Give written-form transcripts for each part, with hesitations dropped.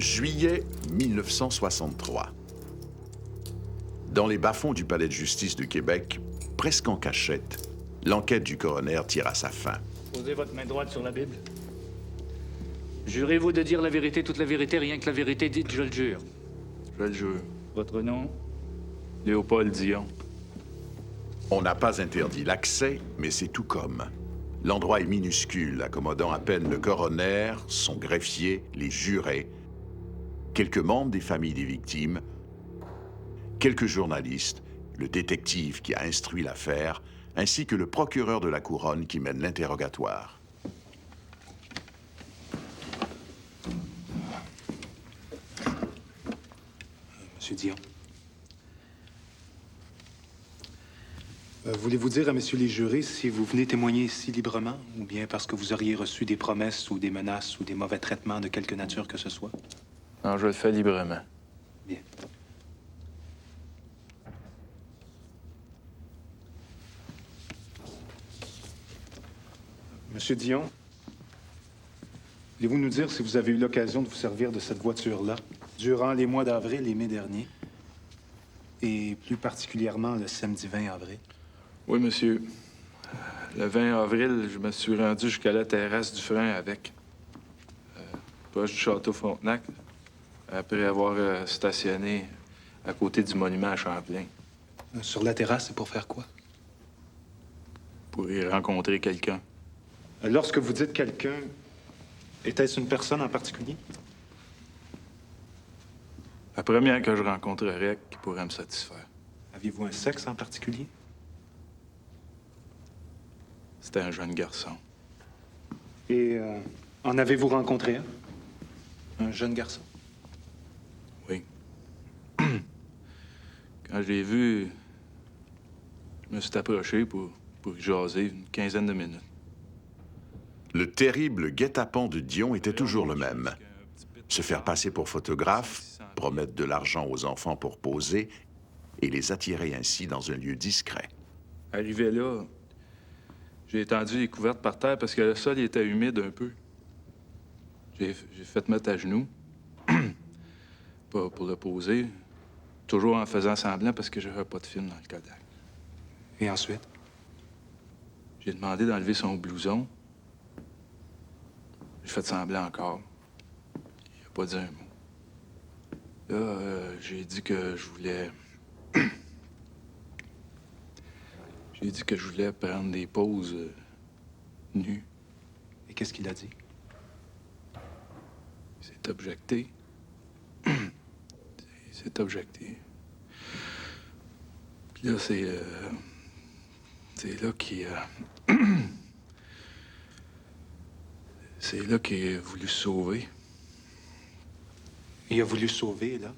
Juillet 1963. Dans les bas-fonds du palais de justice de Québec, presque en cachette, l'enquête du coroner tire à sa fin. Posez votre main droite sur la Bible. Jurez-vous de dire la vérité, toute la vérité, rien que la vérité, dites « je le jure ». Je le jure. Votre nom? Léopold Dion. On n'a pas interdit l'accès, mais c'est tout comme. L'endroit est minuscule, accommodant à peine le coroner, son greffier, les jurés, quelques membres des familles des victimes, quelques journalistes, le détective qui a instruit l'affaire, ainsi que le procureur de la Couronne qui mène l'interrogatoire. Monsieur Dion. Voulez-vous dire à messieurs les jurés si vous venez témoigner ici librement ou bien parce que vous auriez reçu des promesses ou des menaces ou des mauvais traitements de quelque nature que ce soit? Non, je le fais librement. Bien. Monsieur Dion, voulez-vous nous dire si vous avez eu l'occasion de vous servir de cette voiture-là durant les mois d'avril et mai dernier, et plus particulièrement le samedi 20 avril? Oui, monsieur. Le 20 avril, je me suis rendu jusqu'à la terrasse du frein avec. Proche du château Frontenac, après avoir stationné à côté du monument à Champlain. Sur la terrasse, c'est pour faire quoi? Pour y rencontrer quelqu'un. Lorsque vous dites quelqu'un, était-ce une personne en particulier? La première que je rencontrerais qui pourrait me satisfaire. Aviez-vous un sexe en particulier? C'était un jeune garçon. Et en avez-vous rencontré un? Un jeune garçon? Oui. Quand je l'ai vu, je me suis approché pour y jaser une quinzaine de minutes. Le terrible guet-apens de Dion était toujours le même. Se faire passer pour photographe, promettre de l'argent aux enfants pour poser et les attirer ainsi dans un lieu discret. Arrivé là, j'ai étendu les couvertes par terre parce que le sol il était humide un peu. J'ai fait mettre à genoux pour le poser, toujours en faisant semblant parce que j'avais pas de film dans le Kodak. Et ensuite? J'ai demandé d'enlever son blouson. J'ai fait semblant encore. Il a pas dit un mot. Là, j'ai dit que je voulais... J'ai dit que je voulais prendre des poses nues. Et qu'est-ce qu'il a dit? Il s'est objecté. Il s'est objecté. Puis là, c'est là qu'il... C'est là qu'il a voulu se sauver. Il a voulu sauver, là?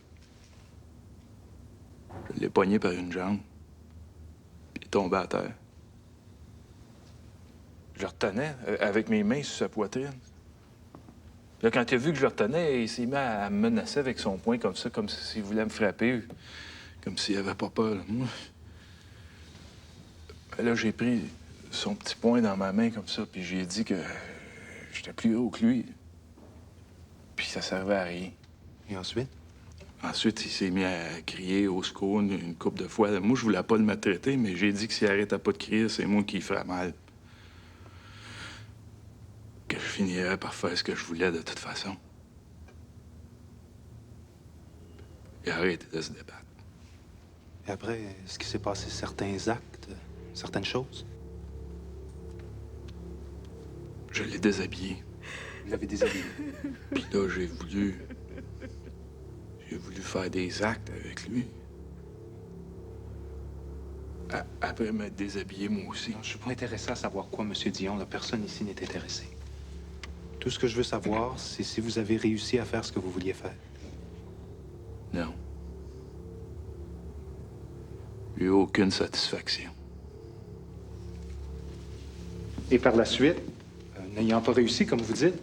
Je l'ai pogné par une jambe. Puis il est tombé à terre. Je le retenais avec mes mains sur sa poitrine. Puis là, quand il a vu que je le retenais, il s'est mis à me menacer avec son poing comme ça, comme s'il voulait me frapper, comme s'il avait pas peur de moi. Là, j'ai pris son petit poing dans ma main comme ça, puis j'ai dit que j'étais plus haut que lui. Puis ça servait à rien. Et ensuite? Ensuite, il s'est mis à crier au secours une couple de fois. Moi, je voulais pas le maltraiter, mais j'ai dit que s'il arrêtait pas de crier, c'est moi qui ferais mal. Que je finirais par faire ce que je voulais de toute façon. Il a arrêté de se débattre. Et après, est-ce qu'il s'est passé certains actes, certaines choses? Je l'ai déshabillé. Vous l'avez déshabillé. Puis là, j'ai voulu faire des actes avec lui. Après m'être déshabillé, moi aussi. Non, je suis pas intéressé à savoir quoi, Monsieur Dion. La personne ici n'est intéressée. Tout ce que je veux savoir, c'est si vous avez réussi à faire ce que vous vouliez faire. Non. Il n'y a eu aucune satisfaction. Et par la suite, n'ayant pas réussi, comme vous dites,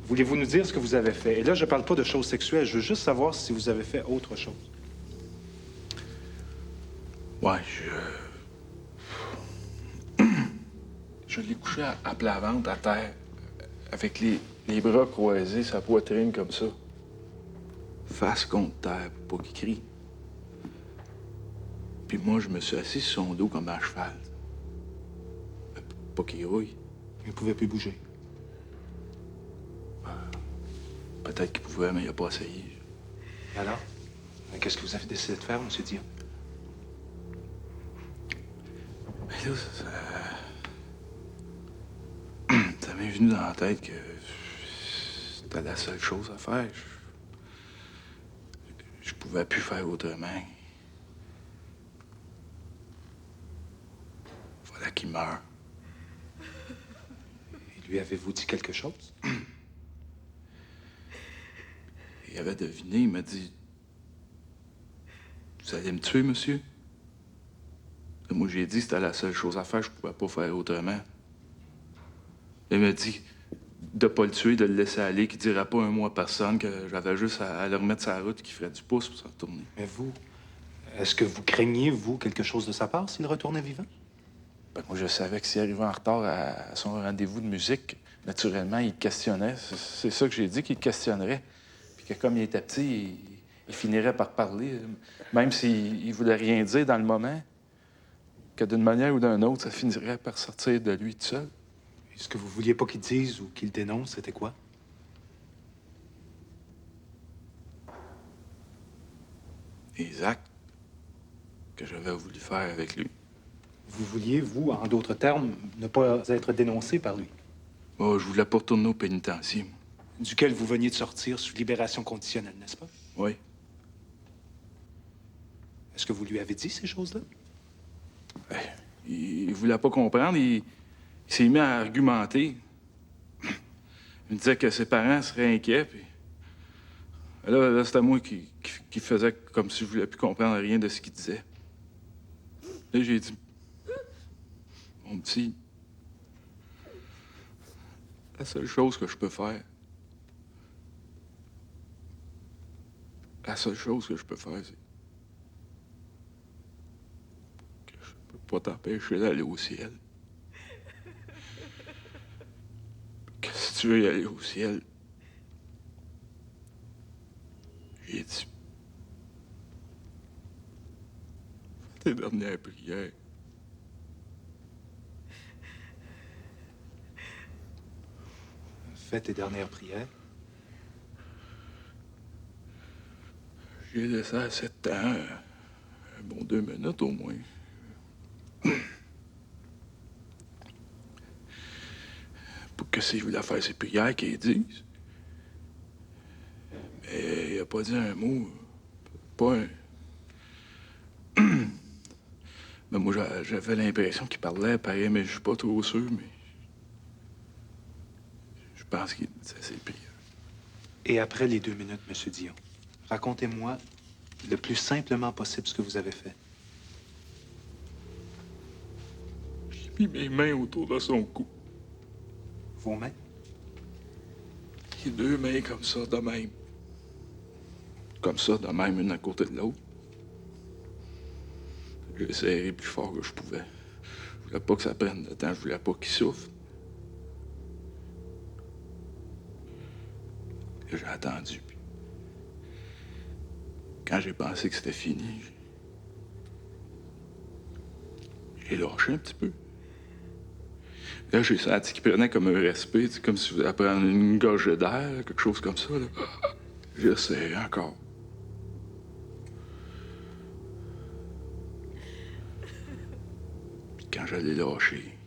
voulez-vous nous dire ce que vous avez fait? Et là, je parle pas de choses sexuelles. Je veux juste savoir si vous avez fait autre chose. Ouais, je l'ai couché à plat ventre, à terre, avec les bras croisés, sa poitrine comme ça. Face contre terre, pour pas qu'il crie. Puis moi, je me suis assis sur son dos comme un cheval. Pas qu'il rouille. Il ne pouvait plus bouger. Peut-être qu'il pouvait, mais il a pas essayé. Et alors? Qu'est-ce que vous avez décidé de faire, M. Dion? Mais là, ça m'est venu dans la tête que c'était la seule chose à faire. Je pouvais plus faire autrement. Fallait qu'il meure. Et lui avez-vous dit quelque chose? Il avait deviné, il m'a dit: « Vous allez me tuer, monsieur? » Moi, j'ai dit que c'était la seule chose à faire, je pouvais pas faire autrement. Il m'a dit de pas le tuer, de le laisser aller, qu'il dirait pas un mot à personne, que j'avais juste à le remettre sur la route, qu'il ferait du pouce pour se retourner. Mais vous, est-ce que vous craigniez, vous, quelque chose de sa part s'il retournait vivant? Ben, moi, je savais que s'il arrivait en retard à son rendez-vous de musique, naturellement, il questionnait. C'est ça que j'ai dit, qu'il questionnerait. Puis que comme il était petit, il finirait par parler, même s'il voulait rien dire dans le moment, que d'une manière ou d'une autre, ça finirait par sortir de lui tout seul. Et ce que vous vouliez pas qu'il dise ou qu'il dénonce, c'était quoi? Les actes que j'avais voulu faire avec lui. Vous vouliez, vous, en d'autres termes, ne pas être dénoncé par lui, Oh, je voulais pas retourner au pénitencier, moi. duquel vous veniez de sortir sous libération conditionnelle, n'est-ce pas? Oui. Est-ce que vous lui avez dit ces choses-là? Ben, il voulait pas comprendre. Il s'est mis à argumenter. Il me disait que ses parents seraient inquiets, puis... Là c'était moi qui faisais comme si je voulais plus comprendre rien de ce qu'il disait. Là, j'ai dit: « Mon petit, la seule chose que je peux faire, la seule chose que je peux faire, c'est que je peux pas t'empêcher d'aller au ciel. Que si tu veux y aller au ciel, j'ai dit, fais tes dernières prières. Fais tes dernières prières. J'ai laissé à 7 ans, un bon 2 minutes au moins. Pour que s'il voulait faire ses prières, qu'il dise. Mais il a pas dit un mot. Pas un... Mais moi, j'avais l'impression qu'il parlait pareil, mais je suis pas trop sûr, mais... Je pense qu'il disait ses prières. Et après les 2 minutes, M. Dion, racontez-moi le plus simplement possible ce que vous avez fait. J'ai mis mes mains autour de son cou. Vos mains? Les 2 mains comme ça, de même. Comme ça, de même, une à côté de l'autre. J'ai serré plus fort que je pouvais. Je voulais pas que ça prenne de temps, je voulais pas qu'il souffre. Et j'ai attendu. Puis quand j'ai pensé que c'était fini, j'ai lâché un petit peu. Là, j'ai senti qu'il prenait comme un respect, comme si vous alliez prendre une gorgée d'air, quelque chose comme ça. Là. J'ai serré encore. Puis quand je l'ai lâché,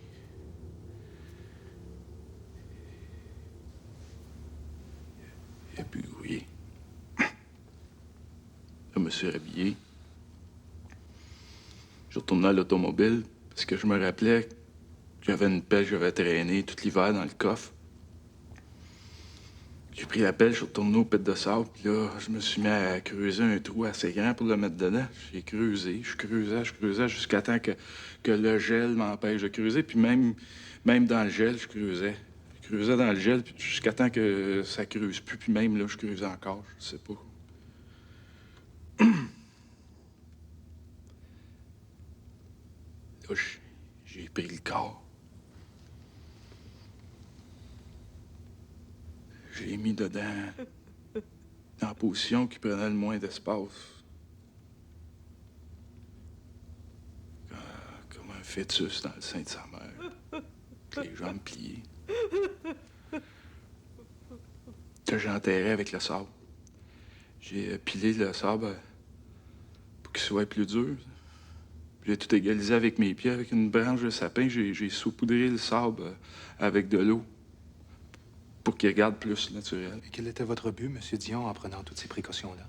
il a pu grouiller. Là, je me suis habillé. Je retournais à l'automobile parce que je me rappelais que j'avais une pelle que j'avais traînée tout l'hiver dans le coffre. J'ai pris la pelle, je suis retourné au pit de sable, puis là, je me suis mis à creuser un trou assez grand pour le mettre dedans. J'ai creusé, je creusais jusqu'à temps que le gel m'empêche de creuser. Puis même dans le gel, je creusais. Je creusais dans le gel, puis jusqu'à temps que ça creuse plus. Puis même là, je creusais encore, je sais pas. Là, j'ai pris le corps. J'ai mis dedans dans la position qui prenait le moins d'espace. Comme un fœtus dans le sein de sa mère. Les jambes pliées. Que j'enterrais avec le sable. J'ai pilé le sable pour qu'il soit plus dur. J'ai tout égalisé avec mes pieds, avec une branche de sapin. J'ai saupoudré le sable avec de l'eau pour qu'il regarde plus naturel. Et quel était votre but, M. Dion, en prenant toutes ces précautions-là?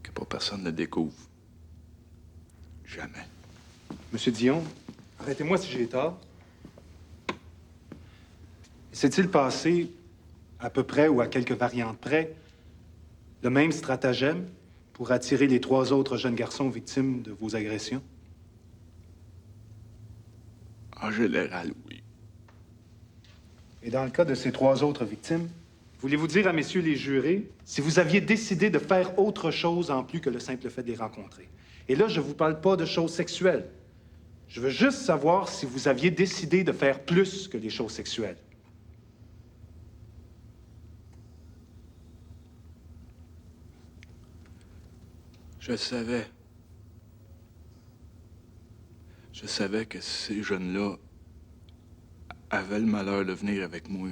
Que pas personne ne découvre. Jamais. M. Dion, arrêtez-moi si j'ai tort. S'est-il passé, à peu près ou à quelques variantes près, le même stratagème pour attirer les 3 autres jeunes garçons victimes de vos agressions? En général, oui. Et dans le cas de ces 3 autres victimes, voulez-vous dire à messieurs les jurés si vous aviez décidé de faire autre chose en plus que le simple fait de les rencontrer? Et là, je ne vous parle pas de choses sexuelles. Je veux juste savoir si vous aviez décidé de faire plus que les choses sexuelles. Je le savais. Je savais que ces jeunes-là avaient le malheur de venir avec moi.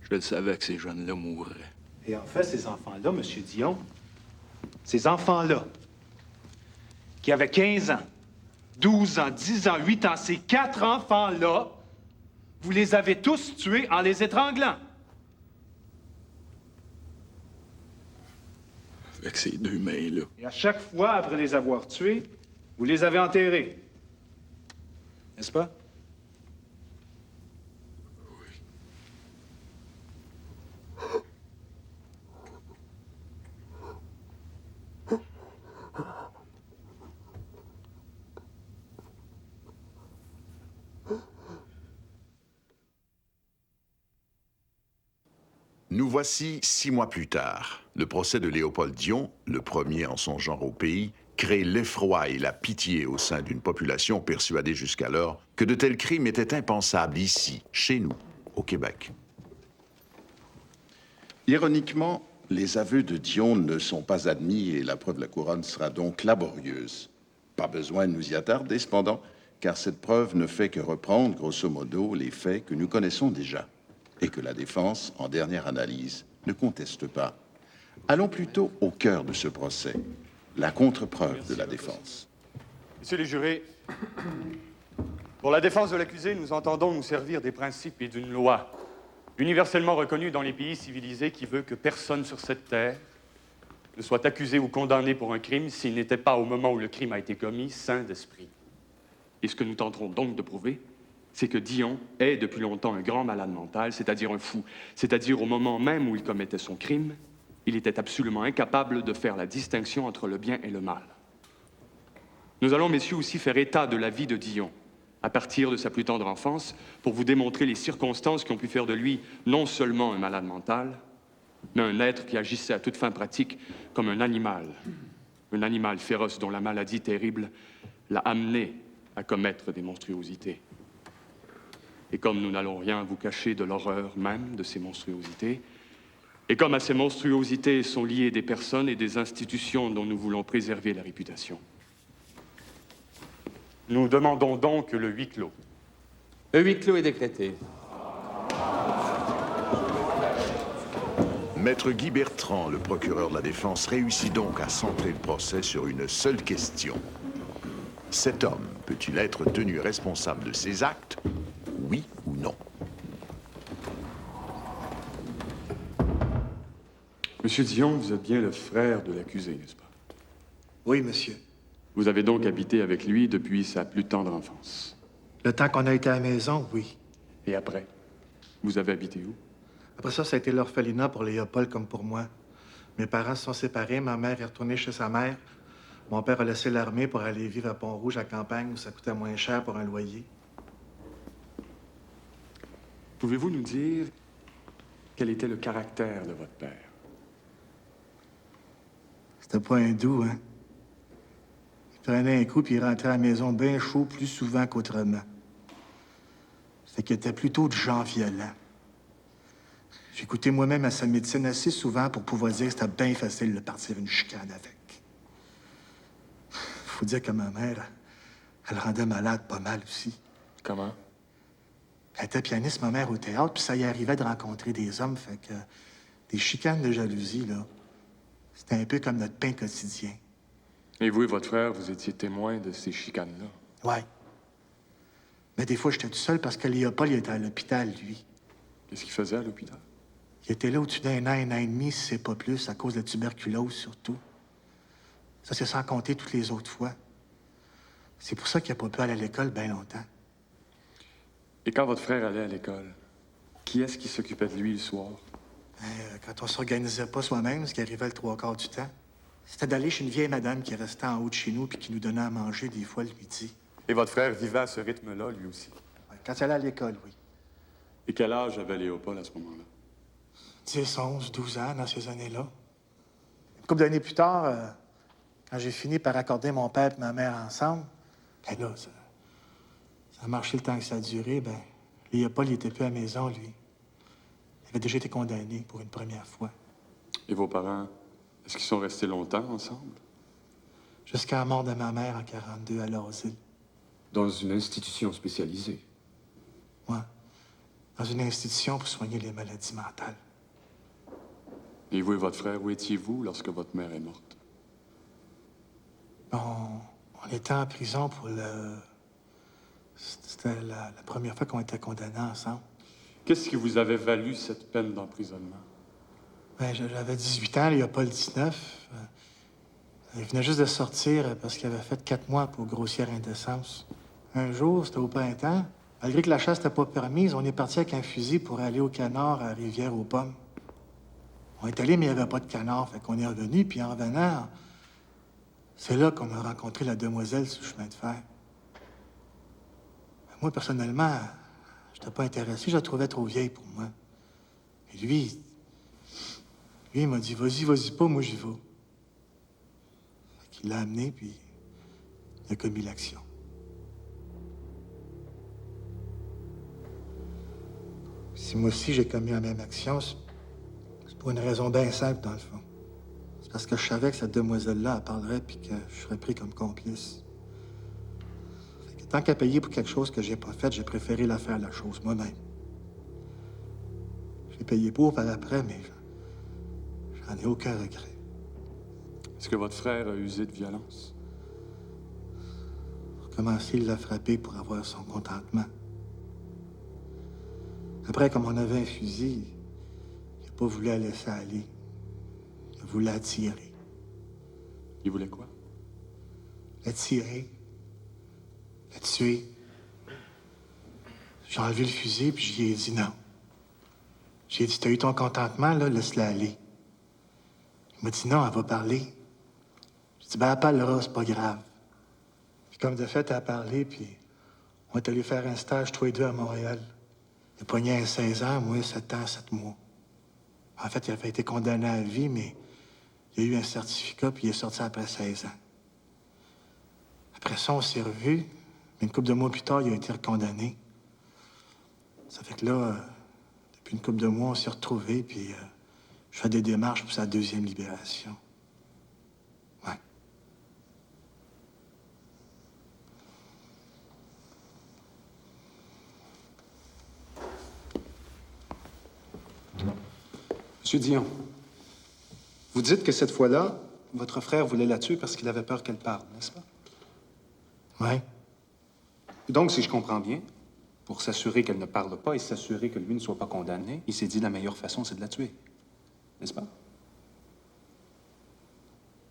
Je le savais que ces jeunes-là mourraient. Et en fait, ces enfants-là, M. Dion, ces enfants-là, qui avaient 15 ans, 12 ans, 10 ans, 8 ans, ces 4 enfants-là, vous les avez tous tués en les étranglant. Avec ces 2 mains-là. Et à chaque fois, après les avoir tués, vous les avez enterrés. N'est-ce pas? Nous voici 6 mois plus tard. Le procès de Léopold Dion, le premier en son genre au pays, crée l'effroi et la pitié au sein d'une population persuadée jusqu'alors que de tels crimes étaient impensables ici, chez nous, au Québec. Ironiquement, les aveux de Dion ne sont pas admis et la preuve de la couronne sera donc laborieuse. Pas besoin de nous y attarder, cependant, car cette preuve ne fait que reprendre, grosso modo, les faits que nous connaissons déjà et que la défense, en dernière analyse, ne conteste pas. Allons plutôt au cœur de ce procès, la contre-preuve de la défense. Messieurs les jurés, pour la défense de l'accusé, nous entendons nous servir des principes et d'une loi universellement reconnue dans les pays civilisés qui veut que personne sur cette terre ne soit accusé ou condamné pour un crime s'il n'était pas, au moment où le crime a été commis, sain d'esprit. Et ce que nous tenterons donc de prouver, c'est que Dion est depuis longtemps un grand malade mental, c'est-à-dire un fou. C'est-à-dire au moment même où il commettait son crime, il était absolument incapable de faire la distinction entre le bien et le mal. Nous allons, messieurs, aussi faire état de la vie de Dion, à partir de sa plus tendre enfance, pour vous démontrer les circonstances qui ont pu faire de lui non seulement un malade mental, mais un être qui agissait à toute fin pratique comme un animal féroce dont la maladie terrible l'a amené à commettre des monstruosités. Et comme nous n'allons rien vous cacher de l'horreur même de ces monstruosités, et comme à ces monstruosités sont liées des personnes et des institutions dont nous voulons préserver la réputation, nous demandons donc le huis clos. Le huis clos est décrété. Maître Guy Bertrand, le procureur de la défense, réussit donc à centrer le procès sur une seule question. Cet homme peut-il être tenu responsable de ses actes, oui ou non? Monsieur Dion, vous êtes bien le frère de l'accusé, n'est-ce pas? Oui, monsieur. Vous avez donc habité avec lui depuis sa plus tendre enfance. Le temps qu'on a été à la maison, oui. Et après, vous avez habité où? Après ça a été l'orphelinat pour Léopold comme pour moi. Mes parents se sont séparés, ma mère est retournée chez sa mère. Mon père a laissé l'armée pour aller vivre à Pont-Rouge, à campagne, où ça coûtait moins cher pour un loyer. Pouvez-vous nous dire quel était le caractère de votre père? C'était pas un doux, hein? Il prenait un coup, puis il rentrait à la maison bien chaud plus souvent qu'autrement. Fait qu'il était plutôt de genre violent. J'écoutais moi-même à sa médecine assez souvent pour pouvoir dire que c'était bien facile de partir une chicane avec. Faut dire que ma mère, elle rendait malade pas mal aussi. Comment? Elle était pianiste, ma mère, au théâtre, puis ça y arrivait de rencontrer des hommes, fait que des chicanes de jalousie, là, c'était un peu comme notre pain quotidien. Et vous et votre frère, vous étiez témoins de ces chicanes-là? Ouais. Mais des fois, j'étais tout seul parce que Léopold, il était à l'hôpital, lui. Qu'est-ce qu'il faisait à l'hôpital? Il était là au-dessus d'un an et demi, si c'est pas plus, à cause de la tuberculose, surtout. Ça, c'est sans compter toutes les autres fois. C'est pour ça qu'il n'a pas pu aller à l'école bien longtemps. Et quand votre frère allait à l'école, qui est-ce qui s'occupait de lui le soir? Quand on s'organisait pas soi-même, ce qui arrivait le trois quarts du temps, c'était d'aller chez une vieille madame qui restait en haut de chez nous puis qui nous donnait à manger des fois le midi. Et votre frère vivait à ce rythme-là, lui aussi? Ouais, quand il allait à l'école, oui. Et quel âge avait Léopold à ce moment-là? 10, 11, 12 ans dans ces années-là. Une couple d'années plus tard, quand j'ai fini par accorder mon père et ma mère ensemble, ben là, ça a marché le temps que ça a duré, ben, Léopold, il était plus à la maison, lui. Il avait déjà été condamné pour une première fois. Et vos parents, est-ce qu'ils sont restés longtemps ensemble? Jusqu'à la mort de ma mère en 42 à l'asile. Dans une institution spécialisée. Ouais. Dans une institution pour soigner les maladies mentales. Et vous et votre frère, où étiez-vous lorsque votre mère est morte? On était en prison pour le... C'était la première fois qu'on était condamnés ensemble. Qu'est-ce qui vous avait valu cette peine d'emprisonnement? Ben, j'avais 18 ans, Léopold 19. Il venait juste de sortir parce qu'il avait fait 4 mois pour grossière indécence. Un jour, c'était au printemps. Malgré que la chasse n'était pas permise, on est parti avec un fusil pour aller au canard à Rivière-aux-Pommes. On est allé, mais il n'y avait pas de canard. Fait qu'on est revenu, puis en revenant, c'est là qu'on a rencontré la demoiselle sur le chemin de fer. Moi, personnellement, je n'étais pas intéressé. Je la trouvais trop vieille pour moi. Et lui, il m'a dit, vas-y pas, moi j'y vais. Fait qu'il l'a amené, puis il a commis l'action. Si moi aussi j'ai commis la même action, c'est pour une raison bien simple, dans le fond. C'est parce que je savais que cette demoiselle-là, elle parlerait, puis que je serais pris comme complice. Fait que tant qu'à payer pour quelque chose que j'ai pas fait, j'ai préféré la faire la chose moi-même. J'ai payé pour par après, mais j'en ai aucun regret. Est-ce que votre frère a usé de violence? Pour commencer, il l'a frappé pour avoir son contentement. Après, comme on avait un fusil, il n'a pas voulu la laisser aller. Il a voulu la tirer. Il voulait quoi? La tirer. La tuer. J'ai enlevé le fusil, puis j'y ai dit non. J'ai dit, t'as eu ton contentement, là, laisse-la aller. Il m'a dit non, elle va parler. J'ai dit, ben, elle parlera, c'est pas grave. Puis comme de fait, elle a parlé, puis on est allé faire un stage, tous les deux, à Montréal. Il a pogné un 16 ans, moi, 7 ans, 7 mois. En fait, il avait été condamné à vie, mais il a eu un certificat, puis il est sorti après 16 ans. Après ça, on s'est revus, mais une couple de mois plus tard, il a été recondamné. Ça fait que là, depuis une couple de mois, on s'est retrouvés, puis je fais des démarches pour sa deuxième libération. Ouais. Monsieur Dion, Vous dites que cette fois-là, votre frère voulait la tuer parce qu'il avait peur qu'elle parle, n'est-ce pas? Ouais. donc, si je comprends bien, pour s'assurer qu'elle ne parle pas et s'assurer que lui ne soit pas condamné, il s'est dit la meilleure façon, c'est de la tuer. N'est-ce pas?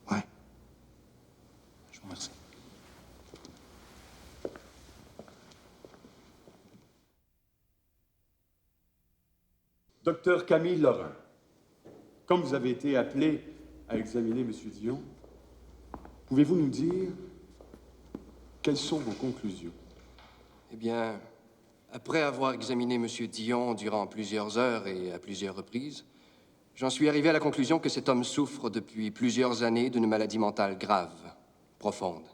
Ouais. Je vous remercie. Docteur Camille Lorrain, comme vous avez été appelé à examiner M. Dion, pouvez-vous nous dire quelles sont vos conclusions? Eh bien, après avoir examiné M. Dion durant plusieurs heures et à plusieurs reprises, j'en suis arrivé à la conclusion que cet homme souffre depuis plusieurs années d'une maladie mentale grave, profonde.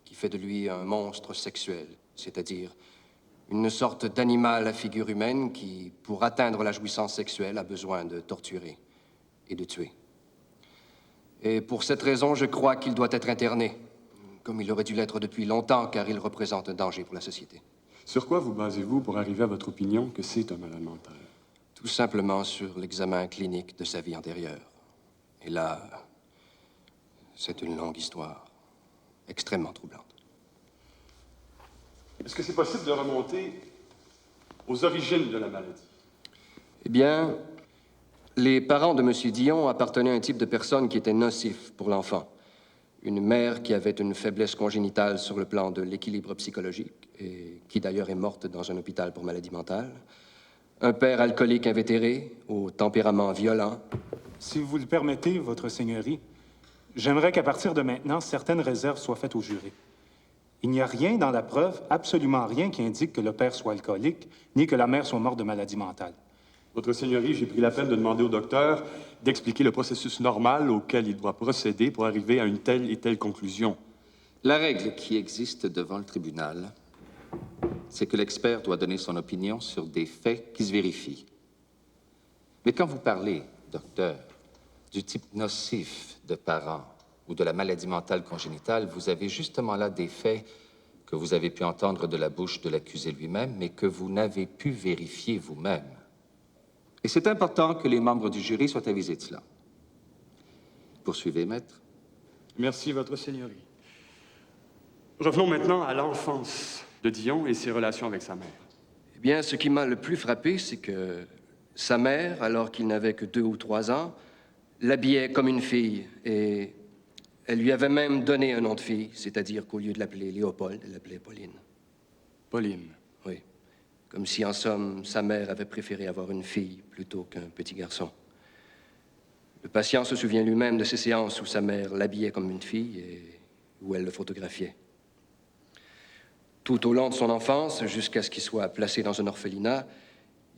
qui fait de lui un monstre sexuel, c'est-à-dire une sorte d'animal à figure humaine qui, pour atteindre la jouissance sexuelle, a besoin de torturer et de tuer. Et pour cette raison, je crois qu'il doit être interné, comme il aurait dû l'être depuis longtemps, car il représente un danger pour la société. Sur quoi vous basez-vous pour arriver à votre opinion que c'est un malade mental? Tout simplement sur l'examen clinique de sa vie antérieure. Et là, c'est une longue histoire, extrêmement troublante. Est-ce que c'est possible de remonter aux origines de la maladie? Eh bien, les parents de M. Dion appartenaient à un type de personne qui était nocif pour l'enfant. Une mère qui avait une faiblesse congénitale sur le plan de l'équilibre psychologique et qui d'ailleurs est morte dans un hôpital pour maladie mentale. Un père alcoolique invétéré, au tempérament violent. Si vous le permettez, Votre Seigneurie, j'aimerais qu'à partir de maintenant, certaines réserves soient faites au juré. Il n'y a rien dans la preuve, absolument rien, qui indique que le père soit alcoolique, ni que la mère soit morte de maladie mentale. Votre Seigneurie, j'ai pris la peine de demander au docteur d'expliquer le processus normal auquel il doit procéder pour arriver à une telle et telle conclusion. La règle qui existe devant le tribunal, c'est que l'expert doit donner son opinion sur des faits qui se vérifient. Mais quand vous parlez, docteur, du type nocif de parents ou de la maladie mentale congénitale, vous avez justement là des faits que vous avez pu entendre de la bouche de l'accusé lui-même, mais que vous n'avez pu vérifier vous-même. Et c'est important que les membres du jury soient avisés de cela. Poursuivez, maître. Merci, Votre Seigneurie. Revenons maintenant à l'enfance de Dion et ses relations avec sa mère. Eh bien, ce qui m'a le plus frappé, c'est que sa mère, alors qu'il n'avait que 2 ou 3 ans, l'habillait comme une fille et elle lui avait même donné un nom de fille, c'est-à-dire qu'au lieu de l'appeler Léopold, elle l'appelait Pauline. Pauline. Oui. Comme si, en somme, sa mère avait préféré avoir une fille plutôt qu'un petit garçon. Le patient se souvient lui-même de ces séances où sa mère l'habillait comme une fille et où elle le photographiait. Tout au long de son enfance, jusqu'à ce qu'il soit placé dans un orphelinat,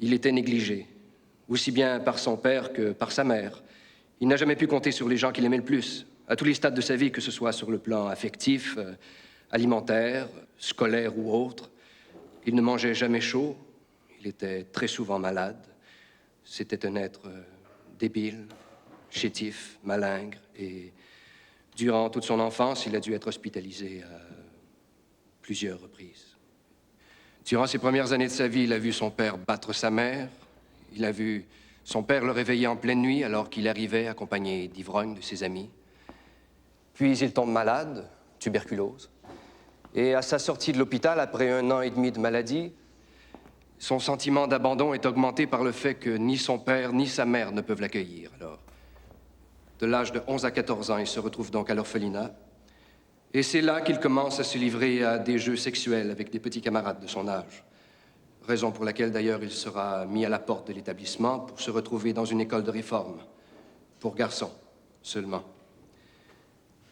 il était négligé, aussi bien par son père que par sa mère. Il n'a jamais pu compter sur les gens qu'il aimait le plus, à tous les stades de sa vie, que ce soit sur le plan affectif, alimentaire, scolaire ou autre. Il ne mangeait jamais chaud, il était très souvent malade. C'était un être débile, chétif, malingre, et durant toute son enfance, il a dû être hospitalisé à plusieurs reprises. Durant ses premières années de sa vie, il a vu son père battre sa mère. Il a vu son père le réveiller en pleine nuit alors qu'il arrivait accompagné d'ivrognes de ses amis. Puis il tombe malade, tuberculose. Et à sa sortie de l'hôpital, après 1 an et demi de maladie, son sentiment d'abandon est augmenté par le fait que ni son père ni sa mère ne peuvent l'accueillir. Alors, de l'âge de 11 à 14 ans, il se retrouve donc à l'orphelinat. Et c'est là qu'il commence à se livrer à des jeux sexuels avec des petits camarades de son âge. Raison pour laquelle, d'ailleurs, il sera mis à la porte de l'établissement pour se retrouver dans une école de réforme, pour garçons seulement.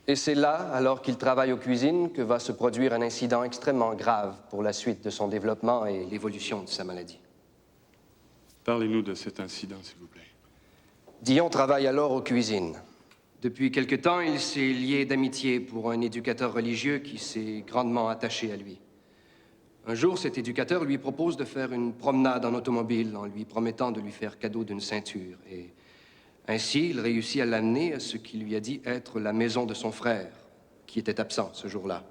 Et c'est là, alors qu'il travaille aux cuisines, que va se produire un incident extrêmement grave pour la suite de son développement et l'évolution de sa maladie. Parlez-nous de cet incident, s'il vous plaît. Dion travaille alors aux cuisines. Depuis quelque temps, il s'est lié d'amitié pour un éducateur religieux qui s'est grandement attaché à lui. Un jour, cet éducateur lui propose de faire une promenade en automobile en lui promettant de lui faire cadeau d'une ceinture. Et ainsi, il réussit à l'amener à ce qu'il lui a dit être la maison de son frère, qui était absent ce jour-là.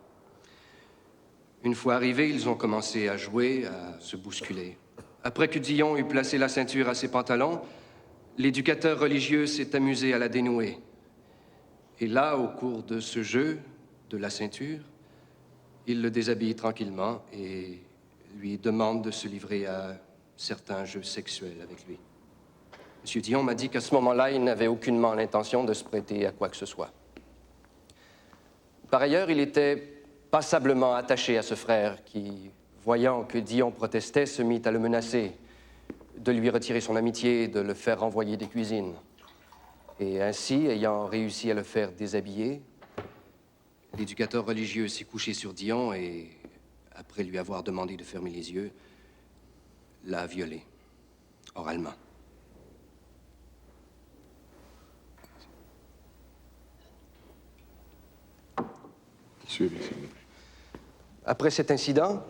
Une fois arrivés, ils ont commencé à jouer, à se bousculer. Après que Dion eut placé la ceinture à ses pantalons, l'éducateur religieux s'est amusé à la dénouer. Et là, au cours de ce jeu de la ceinture, il le déshabille tranquillement et lui demande de se livrer à certains jeux sexuels avec lui. M. Dion m'a dit qu'à ce moment-là, il n'avait aucunement l'intention de se prêter à quoi que ce soit. Par ailleurs, il était passablement attaché à ce frère qui, voyant que Dion protestait, se mit à le menacer, de lui retirer son amitié et de le faire renvoyer des cuisines. Et ainsi, ayant réussi à le faire déshabiller, l'éducateur religieux s'est couché sur Dion et, après lui avoir demandé de fermer les yeux, l'a violé, oralement. Suivez, s'il vous plaît. Après cet incident,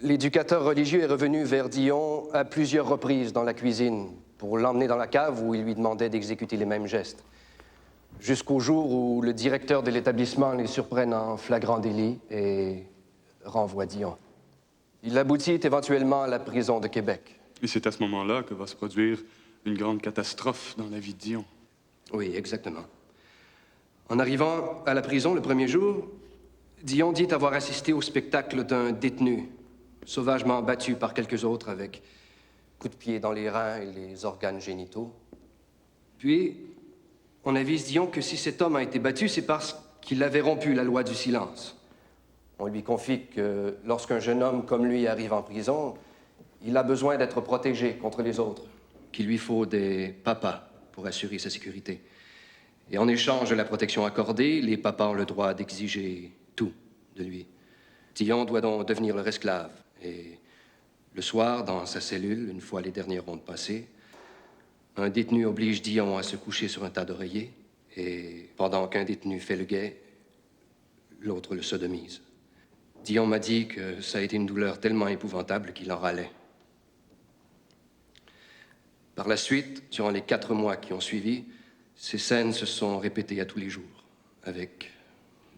l'éducateur religieux est revenu vers Dion à plusieurs reprises dans la cuisine pour l'emmener dans la cave où il lui demandait d'exécuter les mêmes gestes. Jusqu'au jour où le directeur de l'établissement les surprenne en flagrant délit et renvoie Dion. Il aboutit éventuellement à la prison de Québec. Et c'est à ce moment-là que va se produire une grande catastrophe dans la vie de Dion. Oui, exactement. En arrivant à la prison le premier jour, Dion dit avoir assisté au spectacle d'un détenu, sauvagement battu par quelques autres avec coups de pied dans les reins et les organes génitaux. Puis, on avise Dion que si cet homme a été battu, c'est parce qu'il avait rompu la loi du silence. On lui confie que lorsqu'un jeune homme comme lui arrive en prison, il a besoin d'être protégé contre les autres, qu'il lui faut des papas pour assurer sa sécurité. Et en échange de la protection accordée, les papas ont le droit d'exiger tout de lui. Dion doit donc devenir leur esclave. Et le soir, dans sa cellule, une fois les dernières rondes passées, un détenu oblige Dion à se coucher sur un tas d'oreillers, et pendant qu'un détenu fait le guet, l'autre le sodomise. Dion m'a dit que ça a été une douleur tellement épouvantable qu'il en râlait. Par la suite, durant les 4 mois qui ont suivi, ces scènes se sont répétées à tous les jours, avec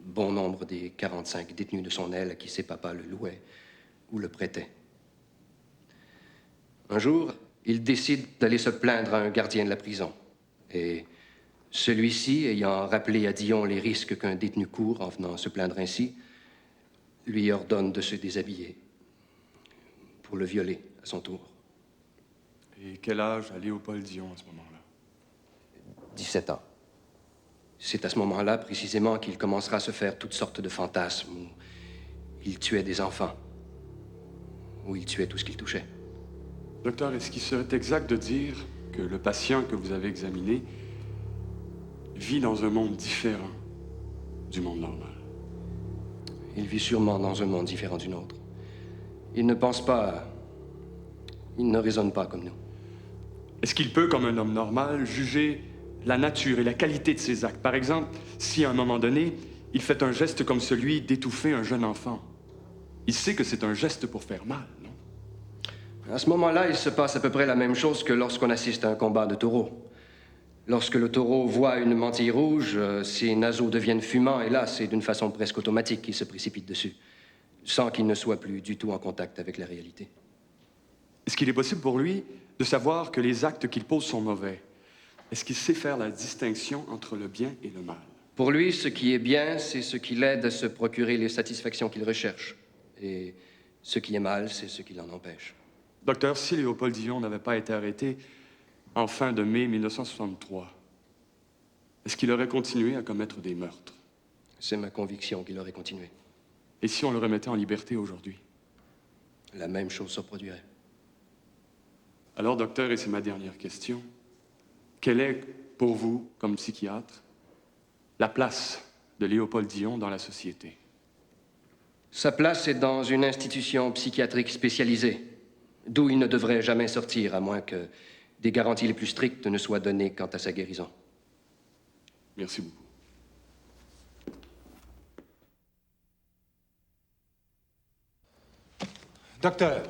bon nombre des 45 détenus de son aile à qui ses papas le louaient ou le prêtaient. Un jour, il décide d'aller se plaindre à un gardien de la prison. Et celui-ci, ayant rappelé à Dion les risques qu'un détenu court en venant se plaindre ainsi, lui ordonne de se déshabiller pour le violer à son tour. Et quel âge a Léopold Dion à ce moment-là? 17 ans. C'est à ce moment-là, précisément, qu'il commencera à se faire toutes sortes de fantasmes où il tuait des enfants, où il tuait tout ce qu'il touchait. Docteur, est-ce qu'il serait exact de dire que le patient que vous avez examiné vit dans un monde différent du monde normal? Il vit sûrement dans un monde différent du nôtre. Il ne pense pas... Il ne raisonne pas comme nous. Est-ce qu'il peut, comme un homme normal, juger la nature et la qualité de ses actes? Par exemple, si à un moment donné, il fait un geste comme celui d'étouffer un jeune enfant, il sait que c'est un geste pour faire mal, non? À ce moment-là, il se passe à peu près la même chose que lorsqu'on assiste à un combat de taureaux. Lorsque le taureau voit une mantille rouge, ses naseaux deviennent fumants, et là, c'est d'une façon presque automatique qu'il se précipite dessus, sans qu'il ne soit plus du tout en contact avec la réalité. Est-ce qu'il est possible pour lui de savoir que les actes qu'il pose sont mauvais? Est-ce qu'il sait faire la distinction entre le bien et le mal? Pour lui, ce qui est bien, c'est ce qui l'aide à se procurer les satisfactions qu'il recherche. Et ce qui est mal, c'est ce qui l'en empêche. Docteur, si Léopold Dion n'avait pas été arrêté en fin de mai 1963, est-ce qu'il aurait continué à commettre des meurtres? C'est ma conviction qu'il aurait continué. Et si on le remettait en liberté aujourd'hui? La même chose se produirait. Alors, docteur, et c'est ma dernière question, quelle est, pour vous, comme psychiatre, la place de Léopold Dion dans la société? Sa place est dans une institution psychiatrique spécialisée, d'où il ne devrait jamais sortir, à moins que des garanties les plus strictes ne soient données quant à sa guérison. Merci beaucoup. Docteur,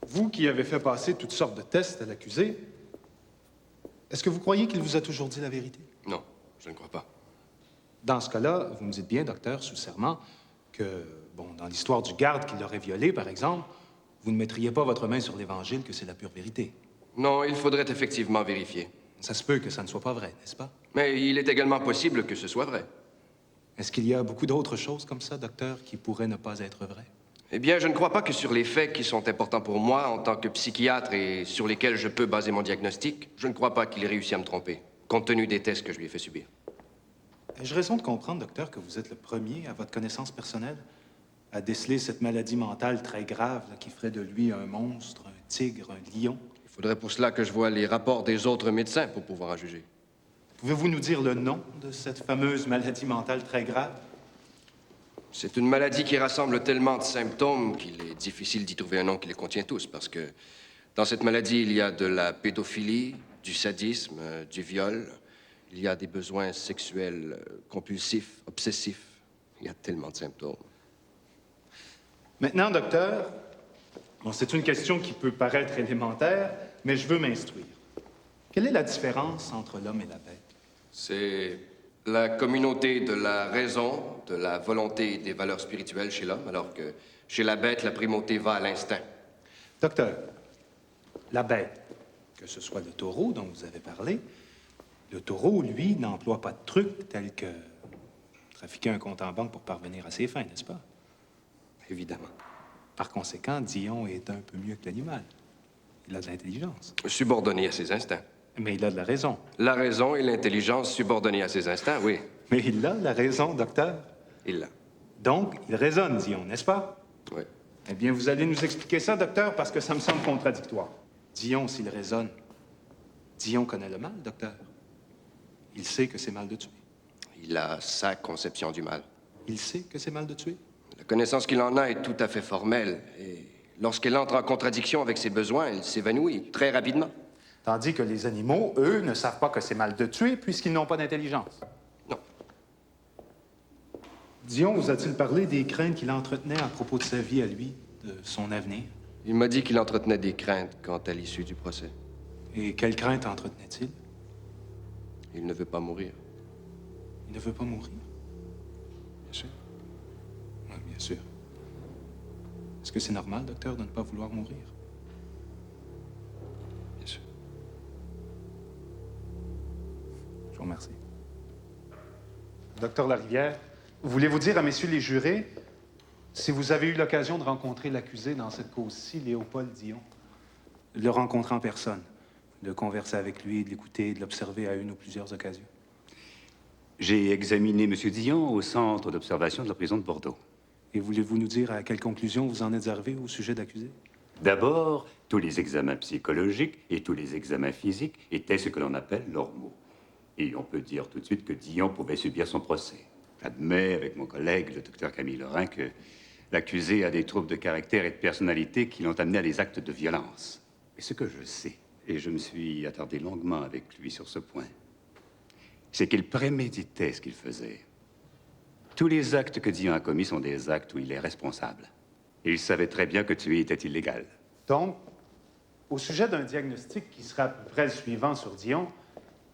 vous qui avez fait passer toutes sortes de tests à l'accusé, est-ce que vous croyez qu'il vous a toujours dit la vérité? Non, je ne crois pas. Dans ce cas-là, vous me dites bien, docteur, sous serment, que, dans l'histoire du garde qui l'aurait violé, par exemple, vous ne mettriez pas votre main sur l'Évangile que c'est la pure vérité. Non, il faudrait effectivement vérifier. Ça se peut que ça ne soit pas vrai, n'est-ce pas? Mais il est également possible que ce soit vrai. Est-ce qu'il y a beaucoup d'autres choses comme ça, docteur, qui pourraient ne pas être vraies? Eh bien, je ne crois pas que sur les faits qui sont importants pour moi en tant que psychiatre et sur lesquels je peux baser mon diagnostic, je ne crois pas qu'il ait réussi à me tromper, compte tenu des tests que je lui ai fait subir. Ai-je raison de comprendre, docteur, que vous êtes le premier, à votre connaissance personnelle, à déceler cette maladie mentale très grave là, qui ferait de lui un monstre, un tigre, un lion? Il faudrait pour cela que je voie les rapports des autres médecins pour pouvoir en juger. Pouvez-vous nous dire le nom de cette fameuse maladie mentale très grave? C'est une maladie qui rassemble tellement de symptômes qu'il est difficile d'y trouver un nom qui les contient tous, parce que dans cette maladie, il y a de la pédophilie, du sadisme, du viol, il y a des besoins sexuels compulsifs, obsessifs. Il y a tellement de symptômes. Maintenant, docteur, bon, c'est une question qui peut paraître élémentaire, mais je veux m'instruire. Quelle est la différence entre l'homme et la bête? C'est la communauté de la raison, de la volonté et des valeurs spirituelles chez l'homme, alors que chez la bête, la primauté va à l'instinct. Docteur, la bête, que ce soit le taureau dont vous avez parlé, le taureau, lui, n'emploie pas de trucs tels que trafiquer un compte en banque pour parvenir à ses fins, n'est-ce pas? Évidemment. Par conséquent, Dion est un peu mieux que l'animal. Il a de l'intelligence. Subordonné à ses instincts. Mais il a de la raison. La raison et l'intelligence subordonnées à ses instincts, oui. Mais il a la raison, docteur. Il l'a. Donc, il raisonne, Dion, n'est-ce pas? Oui. Eh bien, vous allez nous expliquer ça, docteur, parce que ça me semble contradictoire. Dion, s'il raisonne, Dion connaît le mal, docteur. Il sait que c'est mal de tuer. Il a sa conception du mal. Il sait que c'est mal de tuer. La connaissance qu'il en a est tout à fait formelle, et lorsqu'elle entre en contradiction avec ses besoins, elle s'évanouit très rapidement. Tandis que les animaux, eux, ne savent pas que c'est mal de tuer puisqu'ils n'ont pas d'intelligence. Non. Dion vous a-t-il parlé des craintes qu'il entretenait à propos de sa vie à lui, de son avenir? Il m'a dit qu'il entretenait des craintes quant à l'issue du procès. Et quelles craintes entretenait-il? Il ne veut pas mourir. Il ne veut pas mourir? Bien sûr. Oui, bien sûr. Est-ce que c'est normal, docteur, de ne pas vouloir mourir? Bien sûr. Je vous remercie. Docteur Larivière, voulez-vous dire à messieurs les jurés si vous avez eu l'occasion de rencontrer l'accusé dans cette cause-ci, Léopold Dion? De le rencontrer en personne, de converser avec lui, de l'écouter, de l'observer à une ou plusieurs occasions. J'ai examiné M. Dion au centre d'observation de la prison de Bordeaux. Et voulez-vous nous dire à quelle conclusion vous en êtes arrivé au sujet d'accusé? D'abord, tous les examens psychologiques et tous les examens physiques étaient ce que l'on appelle normaux. Et on peut dire tout de suite que Dion pouvait subir son procès. J'admets avec mon collègue, le docteur Camille Lorrain, que l'accusé a des troubles de caractère et de personnalité qui l'ont amené à des actes de violence. Mais ce que je sais, et je me suis attardé longuement avec lui sur ce point, c'est qu'il préméditait ce qu'il faisait. Tous les actes que Dion a commis sont des actes où il est responsable. Et il savait très bien que tuer était illégal. Donc, au sujet d'un diagnostic qui serait à peu près le suivant sur Dion,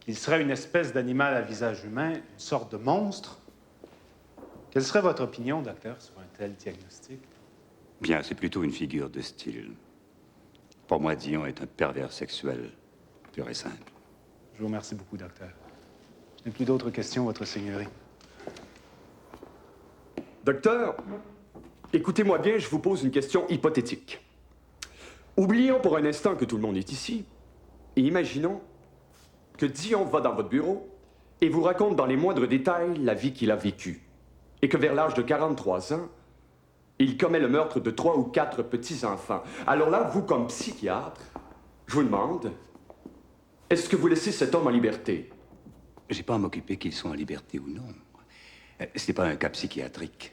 qu'il serait une espèce d'animal à visage humain, une sorte de monstre, quelle serait votre opinion, docteur, sur un tel diagnostic? Bien, c'est plutôt une figure de style. Pour moi, Dion est un pervers sexuel, pur et simple. Je vous remercie beaucoup, docteur. Je n'ai plus d'autres questions, votre seigneurie. Docteur, écoutez-moi bien, je vous pose une question hypothétique. Oublions pour un instant que tout le monde est ici, et imaginons que Dion va dans votre bureau et vous raconte dans les moindres détails la vie qu'il a vécue, et que vers l'âge de 43 ans, il commet le meurtre de 3 ou 4 petits-enfants. Alors là, vous, comme psychiatre, je vous demande, est-ce que vous laissez cet homme en liberté? J'ai pas à m'occuper qu'ils soient en liberté ou non. Ce n'est pas un cas psychiatrique,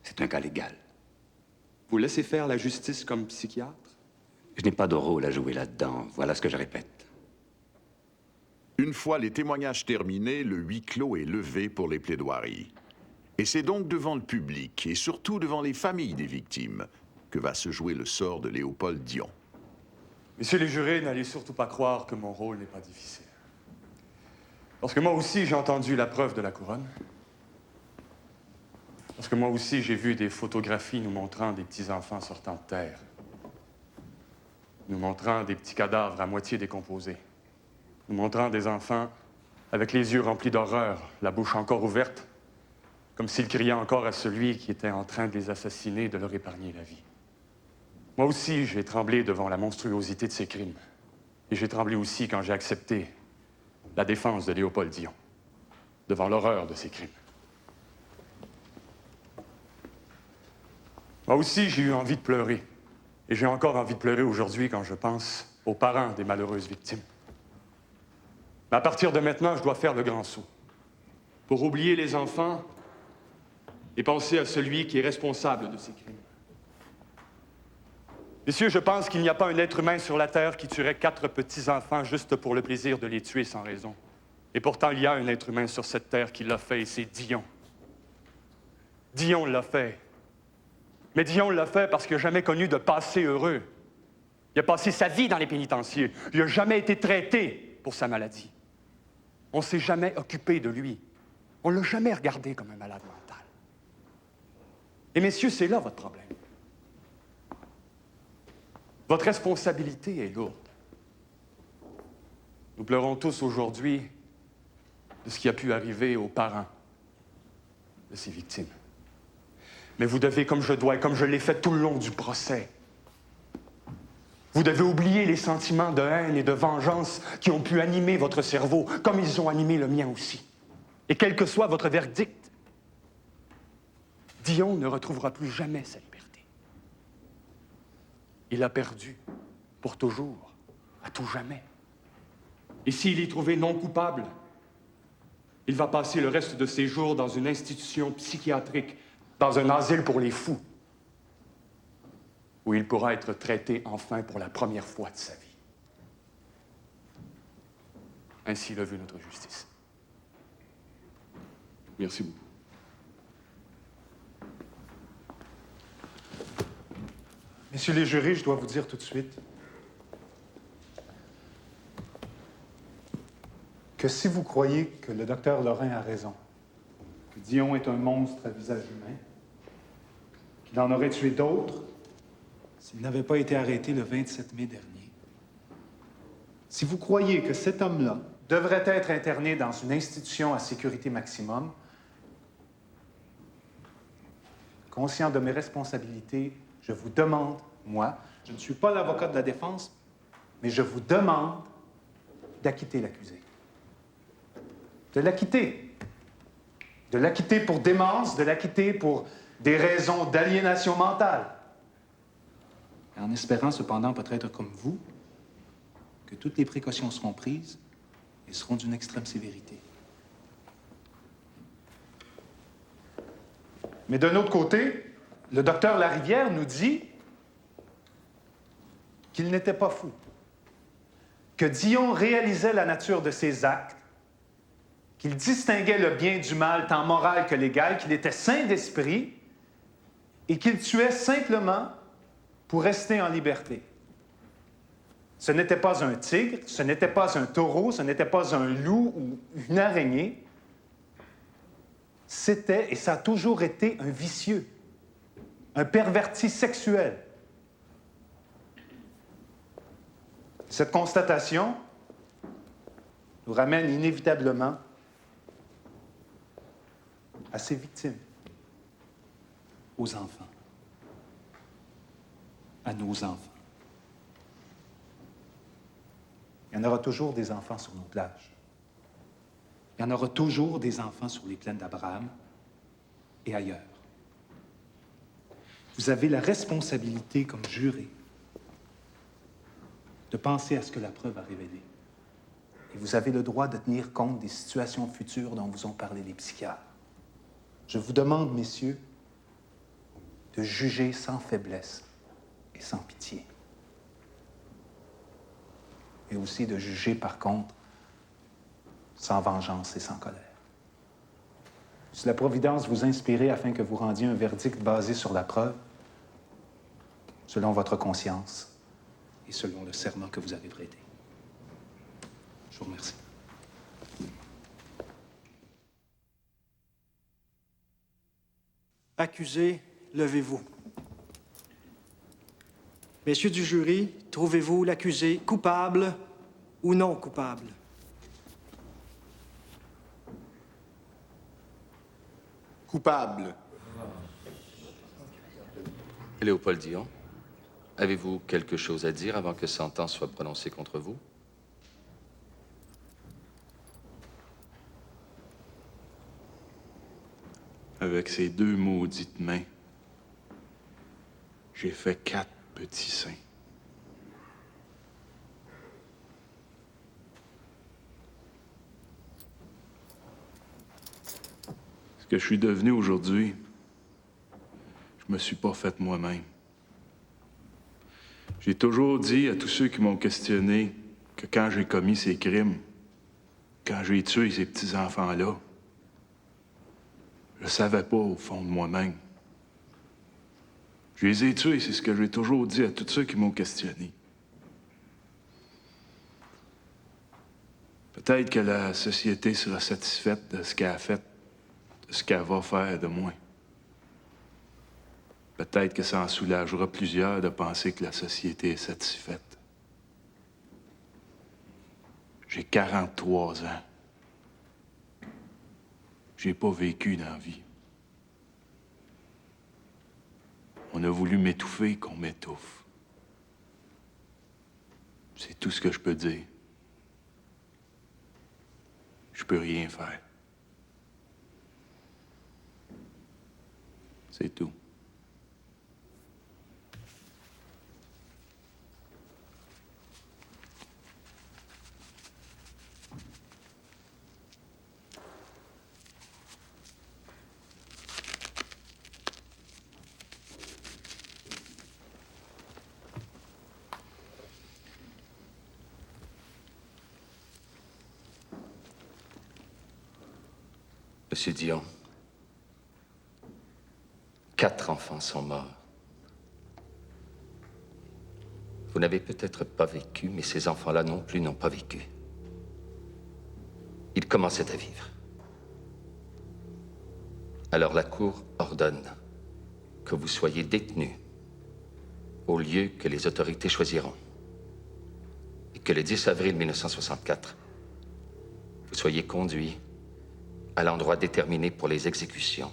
c'est un cas légal. Vous laissez faire la justice comme psychiatre? Je n'ai pas de rôle à jouer là-dedans, voilà ce que je répète. Une fois les témoignages terminés, le huis clos est levé pour les plaidoiries. Et c'est donc devant le public, et surtout devant les familles des victimes, que va se jouer le sort de Léopold Dion. Messieurs les jurés, n'allez surtout pas croire que mon rôle n'est pas difficile. Parce que moi aussi, j'ai entendu la preuve de la couronne. Parce que moi aussi, j'ai vu des photographies nous montrant des petits-enfants sortant de terre. Nous montrant des petits cadavres à moitié décomposés. Nous montrant des enfants avec les yeux remplis d'horreur, la bouche encore ouverte, comme s'ils criaient encore à celui qui était en train de les assassiner de leur épargner la vie. Moi aussi, j'ai tremblé devant la monstruosité de ces crimes. Et j'ai tremblé aussi quand j'ai accepté la défense de Léopold Dion, devant l'horreur de ces crimes. Moi aussi, j'ai eu envie de pleurer. Et j'ai encore envie de pleurer aujourd'hui quand je pense aux parents des malheureuses victimes. Mais à partir de maintenant, je dois faire le grand saut. Pour oublier les enfants et penser à celui qui est responsable de ces crimes. Messieurs, je pense qu'il n'y a pas un être humain sur la Terre qui tuerait 4 petits-enfants juste pour le plaisir de les tuer sans raison. Et pourtant, il y a un être humain sur cette Terre qui l'a fait, et c'est Dion. Dion l'a fait. Mais Dion l'a fait parce qu'il n'a jamais connu de passé heureux. Il a passé sa vie dans les pénitenciers. Il n'a jamais été traité pour sa maladie. On ne s'est jamais occupé de lui. On ne l'a jamais regardé comme un malade mental. Et messieurs, c'est là votre problème. Votre responsabilité est lourde. Nous pleurons tous aujourd'hui de ce qui a pu arriver aux parents de ces victimes. Mais vous devez, comme je dois et comme je l'ai fait tout le long du procès, vous devez oublier les sentiments de haine et de vengeance qui ont pu animer votre cerveau, comme ils ont animé le mien aussi. Et quel que soit votre verdict, Dion ne retrouvera plus jamais sa liberté. Il a perdu pour toujours, à tout jamais. Et s'il est trouvé non coupable, il va passer le reste de ses jours dans une institution psychiatrique, dans un asile pour les fous, où il pourra être traité enfin pour la première fois de sa vie. Ainsi l'a vu notre justice. Merci beaucoup. Messieurs les jurés, je dois vous dire tout de suite que si vous croyez que le docteur Lorrain a raison, que Dion est un monstre à visage humain, qu'il en aurait tué d'autres s'il n'avait pas été arrêté le 27 mai dernier, si vous croyez que cet homme-là devrait être interné dans une institution à sécurité maximum, conscient de mes responsabilités, je vous demande, moi, je ne suis pas l'avocat de la défense, mais je vous demande d'acquitter l'accusé. De l'acquitter. De l'acquitter pour démence, de l'acquitter pour des raisons d'aliénation mentale. En espérant cependant, peut-être comme vous, que toutes les précautions seront prises et seront d'une extrême sévérité. Mais d'un autre côté, le docteur Larivière nous dit qu'il n'était pas fou, que Dion réalisait la nature de ses actes, qu'il distinguait le bien du mal tant moral que légal, qu'il était sain d'esprit et qu'il tuait simplement pour rester en liberté. Ce n'était pas un tigre, ce n'était pas un taureau, ce n'était pas un loup ou une araignée. C'était, et ça a toujours été, un vicieux, un perverti sexuel. Cette constatation nous ramène inévitablement à ses victimes, aux enfants, à nos enfants. Il y en aura toujours des enfants sur nos plages. Il y en aura toujours des enfants sur les plaines d'Abraham et ailleurs. Vous avez la responsabilité, comme juré, de penser à ce que la preuve a révélé. Et vous avez le droit de tenir compte des situations futures dont vous ont parlé les psychiatres. Je vous demande, messieurs, de juger sans faiblesse et sans pitié. Et aussi de juger, par contre, sans vengeance et sans colère. Si la Providence vous inspirait afin que vous rendiez un verdict basé sur la preuve, selon votre conscience et selon le serment que vous avez prêté. Je vous remercie. Accusés, levez-vous. Messieurs du jury, trouvez-vous l'accusé coupable ou non coupable? Coupable. Léopold Dion, avez-vous quelque chose à dire avant que sentence soit prononcée contre vous? Avec ces deux maudites mains, j'ai fait 4 petits seins. Ce que je suis devenu aujourd'hui, je me suis pas fait moi-même. J'ai toujours dit à tous ceux qui m'ont questionné que quand j'ai commis ces crimes, quand j'ai tué ces petits-enfants-là, je savais pas au fond de moi-même Je les ai tués, c'est ce que j'ai toujours dit à tous ceux qui m'ont questionné. Peut-être que la société sera satisfaite de ce qu'elle a fait, de ce qu'elle va faire de moins. Peut-être que ça en soulagera plusieurs de penser que la société est satisfaite. J'ai 43 ans. J'ai pas vécu dans la vie. On a voulu m'étouffer qu'on m'étouffe. C'est tout ce que je peux dire. Je peux rien faire. C'est tout. Monsieur Dion, 4 enfants sont morts. Vous n'avez peut-être pas vécu, mais ces enfants-là non plus n'ont pas vécu. Ils commençaient à vivre. Alors la Cour ordonne que vous soyez détenus au lieu que les autorités choisiront. Et que le 10 avril 1964, vous soyez conduits à l'endroit déterminé pour les exécutions,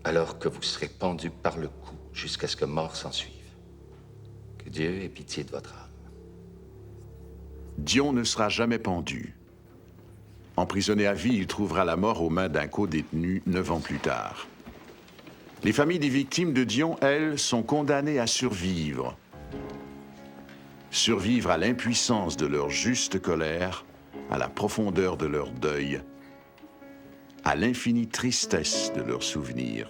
alors que vous serez pendu par le cou jusqu'à ce que mort s'ensuive. Que Dieu ait pitié de votre âme. Dion ne sera jamais pendu. Emprisonné à vie, il trouvera la mort aux mains d'un co-détenu 9 ans plus tard. Les familles des victimes de Dion, elles, sont condamnées à survivre. Survivre à l'impuissance de leur juste colère, à la profondeur de leur deuil, à l'infinie tristesse de leurs souvenirs.